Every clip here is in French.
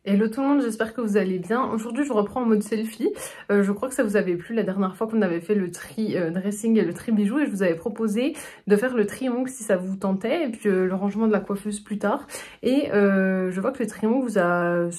Hello tout le monde, j'espère que vous allez bien. Aujourd'hui je reprends en mode selfie. Je crois que ça vous avait plu la dernière fois qu'on avait fait le tri dressing et le tri bijoux et je vous avais proposé de faire le tri ongles si ça vous tentait et puis le rangement de la coiffeuse plus tard. Et je vois que le tri ongles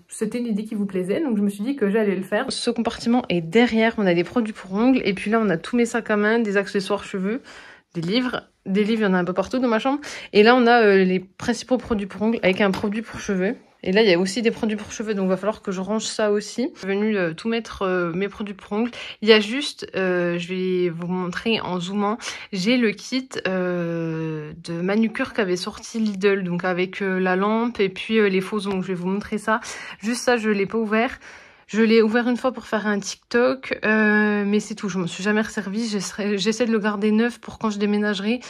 c'était une idée qui vous plaisait, donc je me suis dit que j'allais le faire. Ce compartiment est derrière, on a des produits pour ongles et puis là on a tous mes sacs à main, des accessoires cheveux, des livres. Des livres, il y en a un peu partout dans ma chambre. Et là on a les principaux produits pour ongles avec un produit pour cheveux. Et là, il y a aussi des produits pour cheveux, donc il va falloir que je range ça aussi. Je suis venue tout mettre mes produits pour ongles. Il y a juste, je vais vous montrer en zoomant, j'ai le kit de manucure qu'avait sorti Lidl, donc avec la lampe et puis les faux ongles. Je vais vous montrer ça. Juste ça, je ne l'ai pas ouvert. Je l'ai ouvert une fois pour faire un TikTok, mais c'est tout. Je m'en suis jamais resservie. J'essaie de le garder neuf pour quand je déménagerai,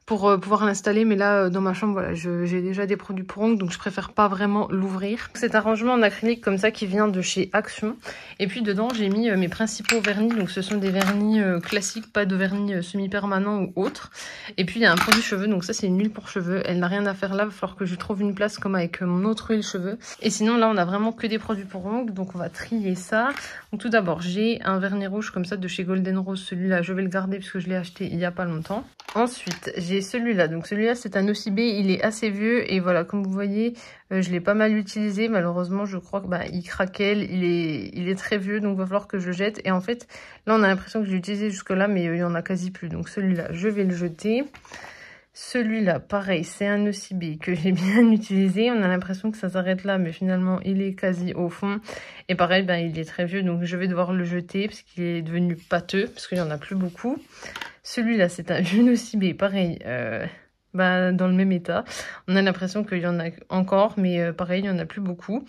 pour pouvoir l'installer, mais là dans ma chambre voilà, j'ai déjà des produits pour ongles, donc je préfère pas vraiment l'ouvrir. C'est un rangement en acrylique comme ça qui vient de chez Action, et puis dedans j'ai mis mes principaux vernis, donc ce sont des vernis classiques, pas de vernis semi-permanent ou autre. Et puis il y a un produit cheveux, donc ça c'est une huile pour cheveux, elle n'a rien à faire là, il va falloir que je trouve une place comme avec mon autre huile cheveux. Et sinon là on a vraiment que des produits pour ongles, donc on va trier ça. Donc tout d'abord j'ai un vernis rouge comme ça de chez Golden Rose, celui-là je vais le garder puisque je l'ai acheté il y a pas longtemps. Ensuite j'ai celui-là, donc celui-là c'est un OCB, il est assez vieux et voilà, comme vous voyez je l'ai pas mal utilisé, malheureusement je crois que il craquelle, il est très vieux, donc il va falloir que je le jette. Et en fait là on a l'impression que j'ai utilisé jusque là mais il y en a quasi plus, donc celui-là je vais le jeter. Celui-là pareil, c'est un OCB que j'ai bien utilisé, on a l'impression que ça s'arrête là mais finalement il est quasi au fond. Et pareil il est très vieux, donc je vais devoir le jeter parce qu'il est devenu pâteux, parce qu'il y en a plus beaucoup. Celui-là, c'est un vieux OCB, pareil, dans le même état. On a l'impression qu'il y en a encore, mais pareil, il n'y en a plus beaucoup.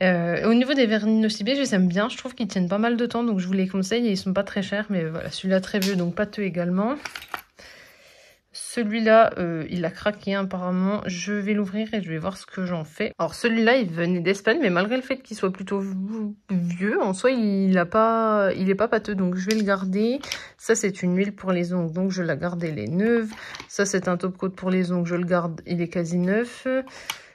Au niveau des vernis OCB, je les aime bien. Je trouve qu'ils tiennent pas mal de temps, donc je vous les conseille. Et ils sont pas très chers, mais voilà, celui-là très vieux, donc pâteux également. Celui-là, il a craqué apparemment. Je vais l'ouvrir et je vais voir ce que j'en fais. Alors celui-là, il venait d'Espagne, mais malgré le fait qu'il soit plutôt vieux, en soi, il est pas pâteux, donc je vais le garder. Ça, c'est une huile pour les ongles, donc je la garde, elle est neuve. Ça, c'est un top coat pour les ongles, je le garde, il est quasi neuf.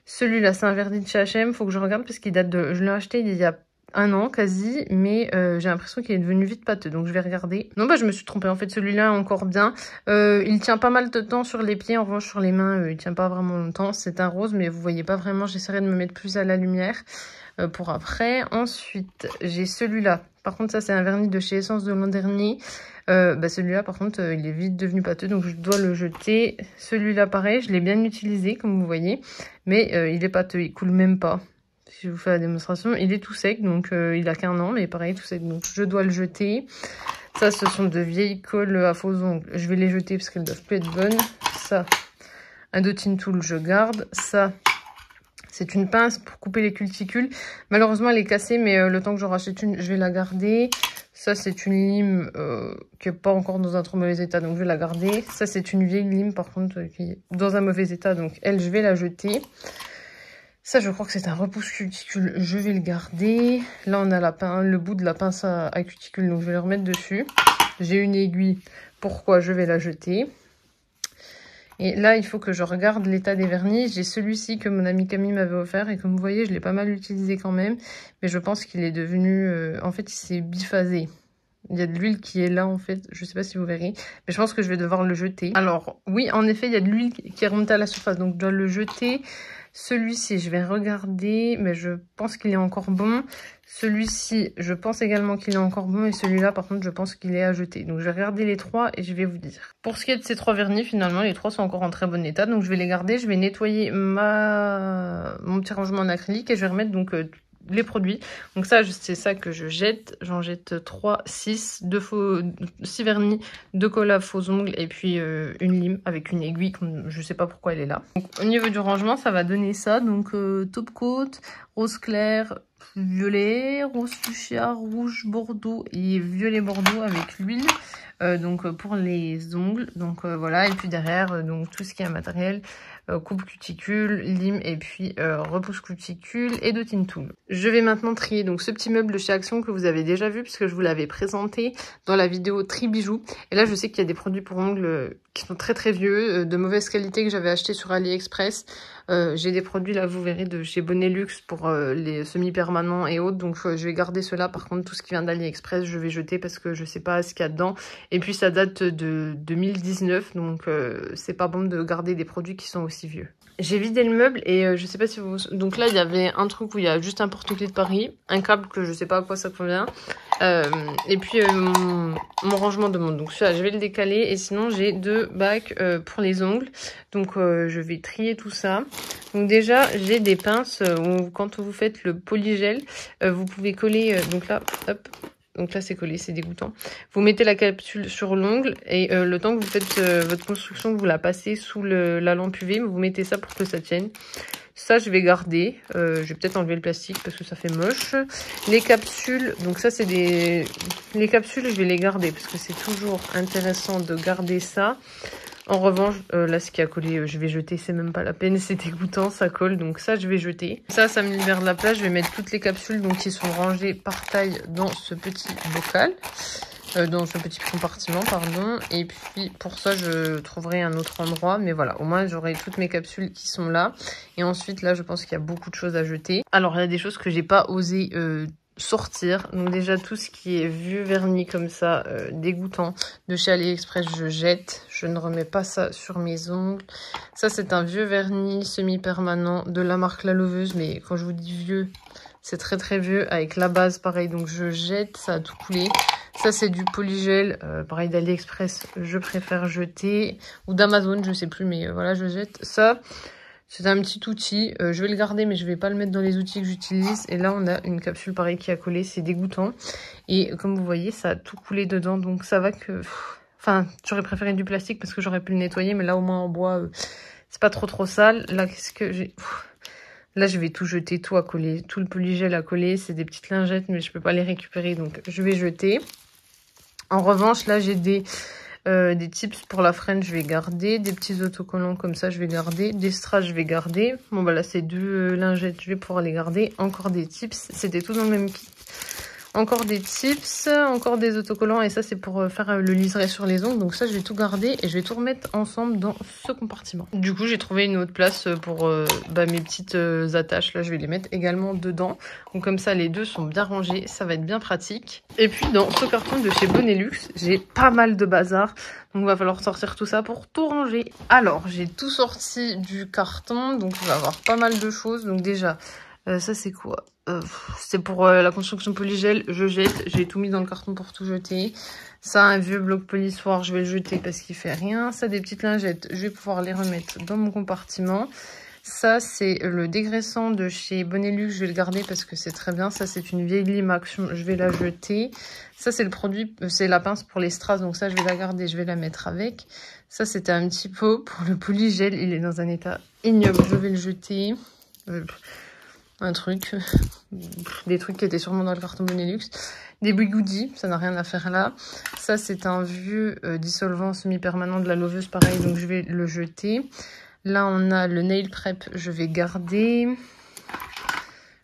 Celui-là, c'est un vernis de chez H&M, faut que je regarde parce qu'il date de... Je l'ai acheté il y a un an quasi, mais j'ai l'impression qu'il est devenu vite pâteux, donc je vais regarder. Non je me suis trompée, en fait celui-là est encore bien. Il tient pas mal de temps sur les pieds, en revanche sur les mains il tient pas vraiment longtemps. C'est un rose mais vous voyez pas vraiment, j'essaierai de me mettre plus à la lumière pour après. Ensuite j'ai celui-là, par contre ça c'est un vernis de chez Essence de l'an dernier. Celui-là par contre il est vite devenu pâteux, donc je dois le jeter. Celui-là pareil, je l'ai bien utilisé comme vous voyez, mais il est pâteux, il coule même pas. Si je vous fais la démonstration, il est tout sec, donc il a qu'un an, mais pareil, tout sec, donc je dois le jeter. Ça, ce sont de vieilles colles à faux ongles. Je vais les jeter parce qu'elles doivent plus être bonnes. Ça, un dotting tool, je garde. Ça, c'est une pince pour couper les cuticules. Malheureusement, elle est cassée, mais le temps que j'en rachète une, je vais la garder. Ça, c'est une lime qui n'est pas encore dans un trop mauvais état, donc je vais la garder. Ça, c'est une vieille lime, par contre, qui est dans un mauvais état, donc elle, je vais la jeter. Ça, je crois que c'est un repousse cuticule, je vais le garder. Là, on a le bout de la pince à cuticule, donc je vais le remettre dessus. J'ai une aiguille, pourquoi je vais la jeter. Et là, il faut que je regarde l'état des vernis. J'ai celui-ci que mon amie Camille m'avait offert et comme vous voyez, je l'ai pas mal utilisé quand même. Mais je pense qu'il est devenu... en fait, il s'est biphasé. Il y a de l'huile qui est là en fait, je sais pas si vous verrez, mais je pense que je vais devoir le jeter. Alors oui, en effet, il y a de l'huile qui est remontée à la surface, donc je dois le jeter. Celui-ci, je vais regarder, mais je pense qu'il est encore bon. Celui-ci, je pense également qu'il est encore bon. Et celui-là, par contre, je pense qu'il est à jeter. Donc, je vais regarder les trois et je vais vous dire. Pour ce qui est de ces trois vernis, finalement, les trois sont encore en très bon état. Donc, je vais les garder. Je vais nettoyer mon petit rangement en acrylique et je vais remettre donc... les produits. Donc ça, c'est ça que je jette. J'en jette 3, 6, 6 vernis, 2 colle à faux ongles et puis une lime avec une aiguille. Je sais pas pourquoi elle est là. Donc, au niveau du rangement, ça va donner ça. Donc top coat, rose clair, violet, rose fuchsia, rouge bordeaux et violet bordeaux avec l'huile. donc pour les ongles. Donc voilà, et puis derrière, donc tout ce qui est matériel, coupe cuticule, lime et puis repousse cuticule et de Tin Tool. Je vais maintenant trier donc ce petit meuble de chez Action que vous avez déjà vu puisque je vous l'avais présenté dans la vidéo tri bijoux. Et là je sais qu'il y a des produits pour ongles qui sont très très vieux, de mauvaise qualité que j'avais acheté sur AliExpress. J'ai des produits là vous verrez de chez Bonelux pour les semi-permanents et autres, donc je vais garder cela. Par contre tout ce qui vient d'AliExpress je vais jeter parce que je sais pas ce qu'il y a dedans, et puis ça date de 2019, donc c'est pas bon de garder des produits qui sont aussi vieux. J'ai vidé le meuble et je sais pas si vous... Donc là il y avait un truc où il y a juste un porte-clés de Paris, un câble que je sais pas à quoi ça convient, et puis mon rangement de montre. Donc celui-là je vais le décaler, et sinon j'ai deux bacs pour les ongles, donc je vais trier tout ça. Donc déjà j'ai des pinces où quand vous faites le polygel, vous pouvez coller, donc là hop. Donc là, c'est collé, c'est dégoûtant. Vous mettez la capsule sur l'ongle et le temps que vous faites votre construction, vous la passez sous la lampe UV, vous mettez ça pour que ça tienne. Ça, je vais garder. Je vais peut-être enlever le plastique parce que ça fait moche. Les capsules, donc ça, c'est des... Les capsules, je vais les garder parce que c'est toujours intéressant de garder ça. En revanche, là, ce qui a collé, je vais jeter, c'est même pas la peine, c'est dégoûtant, ça colle, donc ça, je vais jeter. Ça me libère de la place, je vais mettre toutes les capsules, donc qui sont rangées par taille dans ce petit bocal, dans ce petit compartiment, pardon. Et puis, pour ça, je trouverai un autre endroit, mais voilà, au moins, j'aurai toutes mes capsules qui sont là. Et ensuite, là, je pense qu'il y a beaucoup de choses à jeter. Alors, il y a des choses que j'ai pas osé sortir. Donc déjà tout ce qui est vieux vernis comme ça, dégoûtant, de chez AliExpress, je jette. Je ne remets pas ça sur mes ongles. Ça c'est un vieux vernis semi-permanent de la marque La Loveuse, mais quand je vous dis vieux, c'est très très vieux, avec la base pareil, donc je jette, ça a tout coulé. Ça c'est du polygel, pareil d'AliExpress, je préfère jeter, ou d'Amazon, je sais plus, mais voilà, je jette. Ça, c'est un petit outil, je vais le garder mais je vais pas le mettre dans les outils que j'utilise. Et là on a une capsule pareil qui a collé, c'est dégoûtant. Et comme vous voyez ça a tout coulé dedans, donc ça va que... Enfin j'aurais préféré du plastique parce que j'aurais pu le nettoyer, mais là au moins en bois c'est pas trop sale. Là qu'est-ce que j'ai... Là je vais tout jeter, tout à coller, tout le polygel à coller, c'est des petites lingettes mais je peux pas les récupérer donc je vais jeter. En revanche là j'ai des tips pour la freine, je vais garder. Des petits autocollants comme ça, je vais garder. Des strass, je vais garder. Bon, bah là, c'est deux lingettes, je vais pouvoir les garder. Encore des tips. C'était tout dans le même kit. Encore des tips, encore des autocollants. Et ça, c'est pour faire le liseré sur les ongles. Donc ça, je vais tout garder et je vais tout remettre ensemble dans ce compartiment. Du coup, j'ai trouvé une autre place pour mes petites attaches. Là, je vais les mettre également dedans. Donc comme ça, les deux sont bien rangés. Ça va être bien pratique. Et puis, dans ce carton de chez Bonelux, j'ai pas mal de bazar. Donc, il va falloir sortir tout ça pour tout ranger. Alors, j'ai tout sorti du carton. Donc, il va y avoir pas mal de choses. Donc déjà... ça c'est quoi? C'est pour la construction polygel, je jette, j'ai tout mis dans le carton pour tout jeter. Ça, un vieux bloc polissoir, je vais le jeter parce qu'il fait rien. Ça, des petites lingettes, je vais pouvoir les remettre dans mon compartiment. Ça, c'est le dégraissant de chez Bonelux, je vais le garder parce que c'est très bien. Ça, c'est une vieille lime Action, je vais la jeter. Ça, c'est le produit, c'est la pince pour les strass, donc ça, je vais la garder, je vais la mettre avec. Ça, c'était un petit pot pour le polygel, il est dans un état ignoble, je vais le jeter. Un truc, des trucs qui étaient sûrement dans le carton Bonelux, des bigoudis, ça n'a rien à faire là. Ça c'est un vieux dissolvant semi-permanent de La Loveuse, pareil, donc je vais le jeter. Là on a le nail prep, je vais garder.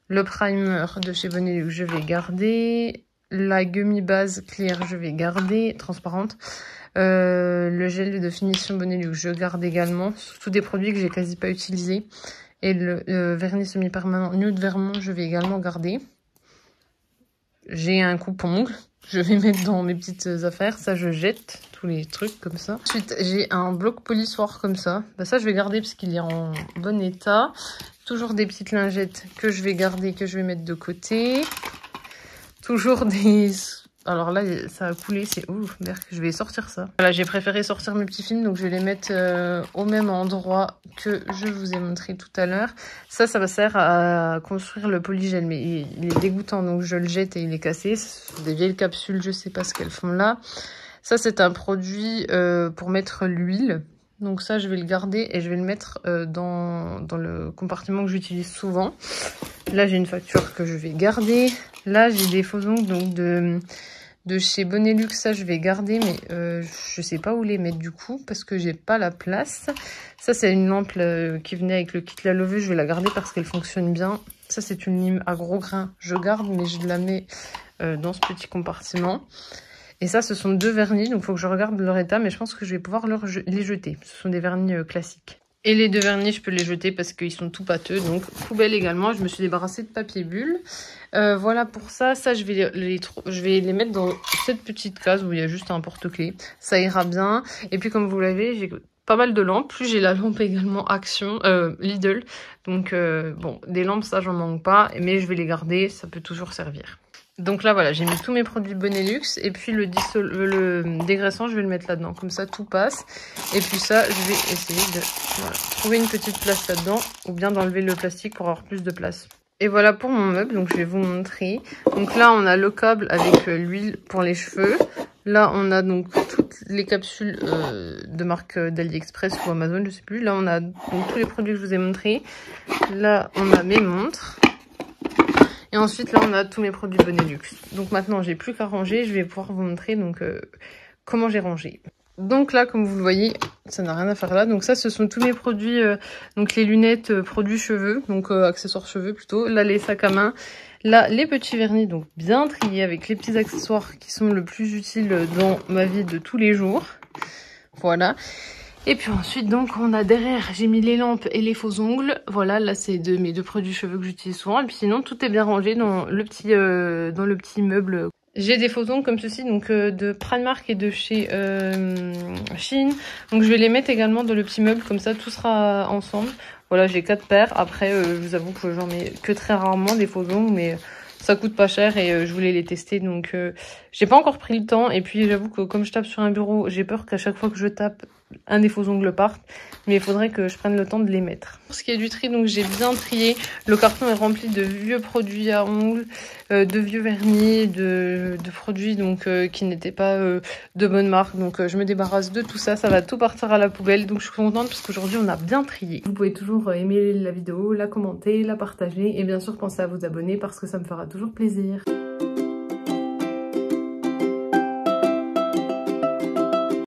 Le primer de chez Bonelux, je vais garder. La gummy base claire, je vais garder, transparente. Le gel de finition Bonelux, je garde également. Tous des produits que j'ai quasi pas utilisés. Et le vernis semi-permanent Nude Vermont, je vais également garder. J'ai un coupe-ongle. Je vais mettre dans mes petites affaires. Ça, je jette tous les trucs comme ça. Ensuite, j'ai un bloc polissoir comme ça. Bah, ça, je vais garder parce qu'il est en bon état. Toujours des petites lingettes que je vais garder, que je vais mettre de côté. Toujours des... Alors là, ça a coulé, c'est ouf, merde, je vais sortir ça. Voilà, j'ai préféré sortir mes petits films, donc je vais les mettre au même endroit que je vous ai montré tout à l'heure. Ça va servir à construire le polygel, mais il est dégoûtant, donc je le jette et il est cassé. Ce sont des vieilles capsules, je sais pas ce qu'elles font là. Ça, c'est un produit pour mettre l'huile. Donc ça, je vais le garder et je vais le mettre dans le compartiment que j'utilise souvent. Là, j'ai une facture que je vais garder. Là, j'ai des faux ongles donc de chez Bonelux, ça je vais garder, mais je sais pas où les mettre du coup, parce que j'ai pas la place. Ça c'est une lampe qui venait avec le kit La Levée, je vais la garder parce qu'elle fonctionne bien. Ça c'est une lime à gros grains, je garde, mais je la mets dans ce petit compartiment. Et ça, ce sont 2 vernis, donc il faut que je regarde leur état, mais je pense que je vais pouvoir les jeter. Ce sont des vernis classiques. Et les 2 vernis, je peux les jeter parce qu'ils sont tout pâteux, donc poubelle également. Je me suis débarrassée de papier bulle. Voilà pour ça. Ça, je vais les mettre dans cette petite case où il y a juste un porte-clés. Ça ira bien. Et puis, comme vous l'avez, j'ai pas mal de lampes. Plus j'ai la lampe également Action, Lidl. Donc, bon, des lampes, ça, j'en manque pas. Mais je vais les garder, ça peut toujours servir. Donc là, voilà, j'ai mis tous mes produits Bonelux. Et puis le dégraissant, je vais le mettre là-dedans. Comme ça, tout passe. Et puis ça, je vais essayer de trouver une petite place là-dedans. Ou bien d'enlever le plastique pour avoir plus de place. Et voilà pour mon meuble. Donc je vais vous montrer. Donc là, on a le câble avec l'huile pour les cheveux. Là, on a donc toutes les capsules de marque d'AliExpress ou Amazon, je sais plus. Là, on a donc tous les produits que je vous ai montrés. Là, on a mes montres. Et ensuite, là, on a tous mes produits Bonelux. Donc maintenant, j'ai plus qu'à ranger. Je vais pouvoir vous montrer donc comment j'ai rangé. Donc là, comme vous le voyez, ça n'a rien à faire là. Donc ça, ce sont tous mes produits, donc les lunettes, produits cheveux, donc accessoires cheveux plutôt. Là, les sacs à main. Là, les petits vernis, donc bien triés avec les petits accessoires qui sont le plus utiles dans ma vie de tous les jours. Voilà. Et puis ensuite, donc, on a derrière, j'ai mis les lampes et les faux ongles. Voilà, là, c'est mes 2 produits cheveux que j'utilise souvent. Et puis sinon, tout est bien rangé dans le petit meuble. J'ai des faux ongles comme ceci, donc de Primark et de chez Shein. Donc, je vais les mettre également dans le petit meuble, comme ça, tout sera ensemble. Voilà, j'ai 4 paires. Après, je vous avoue que j'en mets que très rarement des faux ongles, mais ça coûte pas cher et je voulais les tester, donc j'ai pas encore pris le temps. Et puis j'avoue que comme je tape sur un bureau, j'ai peur qu'à chaque fois que je tape, un des faux ongles parte. Mais il faudrait que je prenne le temps de les mettre. Pour ce qui est du tri, donc j'ai bien trié. Le carton est rempli de vieux produits à ongles, de vieux vernis, de produits donc qui n'étaient pas de bonne marque. Donc je me débarrasse de tout ça. Ça va tout partir à la poubelle. Donc je suis contente parce qu'aujourd'hui on a bien trié. Vous pouvez toujours aimer la vidéo, la commenter, la partager. Et bien sûr pensez à vous abonner parce que ça me fera toujours plaisir.